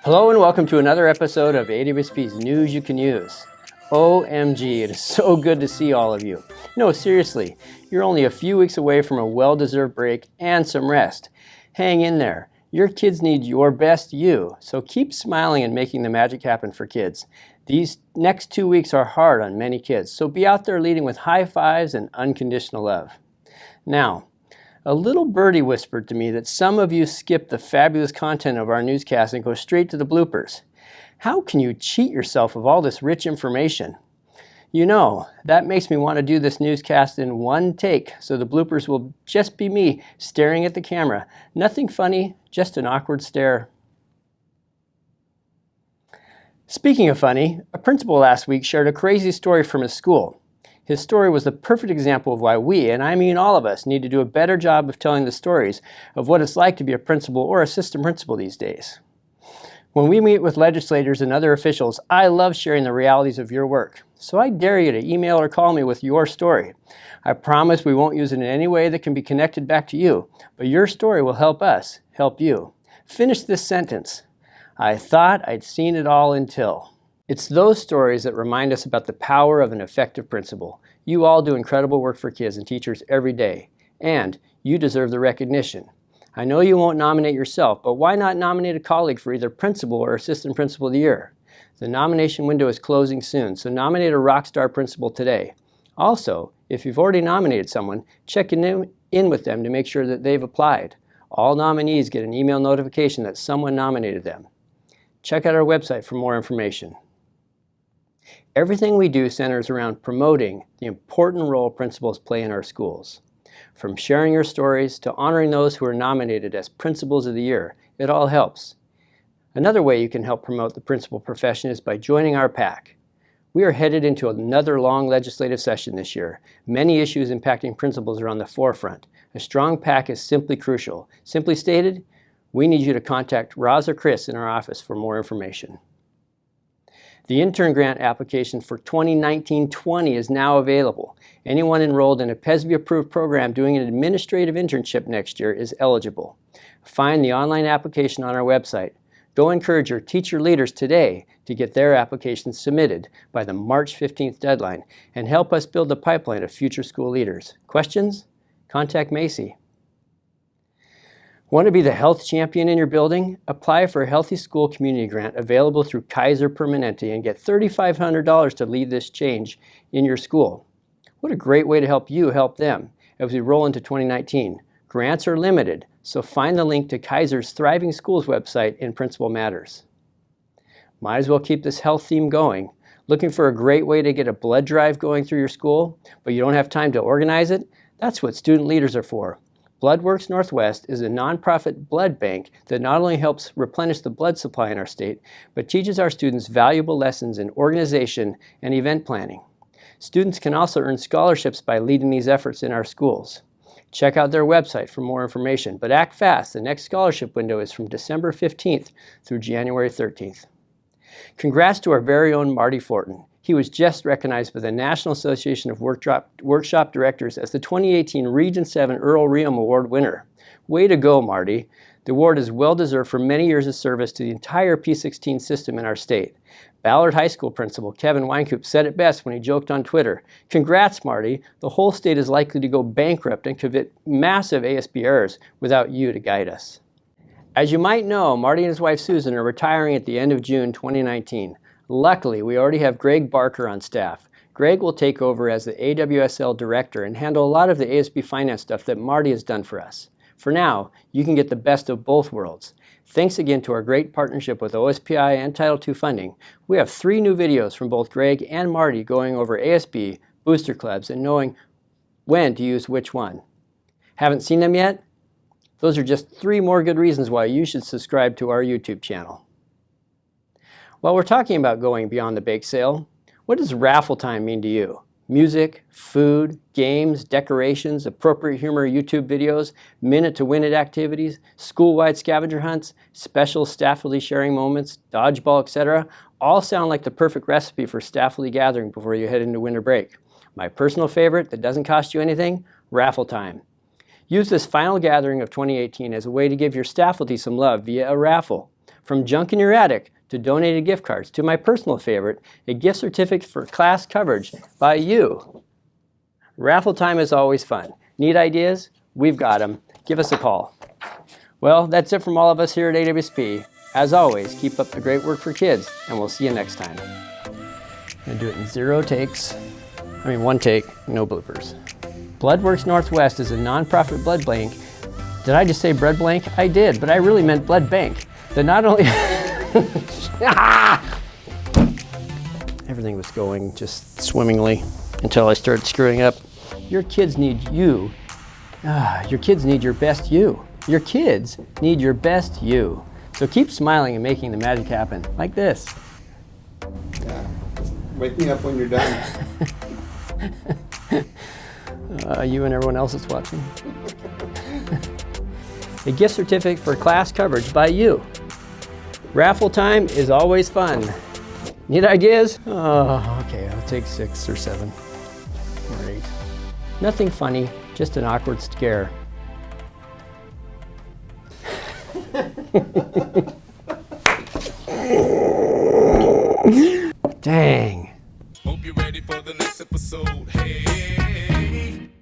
Hello and welcome to another episode of AWSP's News You Can Use. OMG, it is so good to see all of you. No, seriously, you're only a few weeks away from a well-deserved break and some rest. Hang in there. Your kids need your best you, so keep smiling and making the magic happen for kids. These next 2 weeks are hard on many kids, so be out there leading with high fives and unconditional love. Now, a little birdie whispered to me that some of you skip the fabulous content of our newscast and go straight to the bloopers. How can you cheat yourself of all this rich information? You know, that makes me want to do this newscast in one take, so the bloopers will just be me staring at the camera. Nothing funny, just an awkward stare. Speaking of funny, a principal last week shared a crazy story from his school. His story was the perfect example of why we, and I mean all of us, need to do a better job of telling the stories of what it's like to be a principal or assistant principal these days. When we meet with legislators and other officials, I love sharing the realities of your work. So I dare you to email or call me with your story. I promise we won't use it in any way that can be connected back to you, but your story will help us help you. Finish this sentence. I thought I'd seen it all until. It's those stories that remind us about the power of an effective principal. You all do incredible work for kids and teachers every day, and you deserve the recognition. I know you won't nominate yourself, but why not nominate a colleague for either principal or assistant principal of the year? The nomination window is closing soon, so nominate a rock star principal today. Also, if you've already nominated someone, check in with them to make sure that they've applied. All nominees get an email notification that someone nominated them. Check out our website for more information. Everything we do centers around promoting the important role principals play in our schools. From sharing your stories to honoring those who are nominated as Principals of the Year, it all helps. Another way you can help promote the principal profession is by joining our PAC. We are headed into another long legislative session this year. Many issues impacting principals are on the forefront. A strong PAC is simply crucial. Simply stated, we need you to contact Roz or Chris in our office for more information. The intern grant application for 2019-20 is now available. Anyone enrolled in a PSB-approved program doing an administrative internship next year is eligible. Find the online application on our website. Go encourage your teacher leaders today to get their applications submitted by the March 15th deadline and help us build the pipeline of future school leaders. Questions? Contact Macy. Want to be the health champion in your building? Apply for a Healthy School Community Grant available through Kaiser Permanente and get $3,500 to lead this change in your school. What a great way to help you help them as we roll into 2019. Grants are limited, so find the link to Kaiser's Thriving Schools website in Principal Matters. Might as well keep this health theme going. Looking for a great way to get a blood drive going through your school, but you don't have time to organize it? That's what student leaders are for. Bloodworks Northwest is a nonprofit blood bank that not only helps replenish the blood supply in our state, but teaches our students valuable lessons in organization and event planning. Students can also earn scholarships by leading these efforts in our schools. Check out their website for more information, but act fast. The next scholarship window is from December 15th through January 13th. Congrats to our very own Marty Fortin. He was just recognized by the National Association of Workshop Directors as the 2018 Region 7 Earl Ream Award winner. Way to go, Marty. The award is well-deserved for many years of service to the entire P16 system in our state. Ballard High School principal Kevin Weinkoop said it best when he joked on Twitter, "Congrats, Marty. The whole state is likely to go bankrupt and commit massive ASB errors without you to guide us." As you might know, Marty and his wife Susan are retiring at the end of June 2019. Luckily, we already have Greg Barker on staff. Greg will take over as the AWSL director and handle a lot of the ASB finance stuff that Marty has done for us. For now, you can get the best of both worlds. Thanks again to our great partnership with OSPI and Title II funding. We have 3 new videos from both Greg and Marty going over ASB, booster clubs, and knowing when to use which one. Haven't seen them yet? Those are just 3 more good reasons why you should subscribe to our YouTube channel. While we're talking about going beyond the bake sale, what does raffle time mean to you? Music, food, games, decorations, appropriate humor YouTube videos, minute-to-win-it activities, school-wide scavenger hunts, special staff-faculty sharing moments, dodgeball, etc. all sound like the perfect recipe for staff-faculty gathering before you head into winter break. My personal favorite that doesn't cost you anything, raffle time. Use this final gathering of 2018 as a way to give your staff faculty some love via a raffle. From junk in your attic to donated gift cards to my personal favorite, a gift certificate for class coverage by you. Raffle time is always fun. Need ideas? We've got them. Give us a call. Well, that's it from all of us here at AWSP. As always, keep up the great work for kids, and we'll see you next time. I'm going to do it in 0 takes. 1 take, no bloopers. Bloodworks Northwest is a nonprofit blood bank. Did I just say blood bank? I did, but I really meant blood bank. That not only... Everything was going just swimmingly until I started screwing up. Your kids need you. Your kids need your best you. Your kids need your best you. So keep smiling and making the magic happen, like this. Yeah, just wake me up when you're done. You and everyone else that's watching. A gift certificate for class coverage by you. Raffle time is always fun. Need ideas? Oh, okay, I'll take 6 or 7 or 8. Nothing funny, just an awkward scare. Dang. Hope you're ready for the next episode. Hey.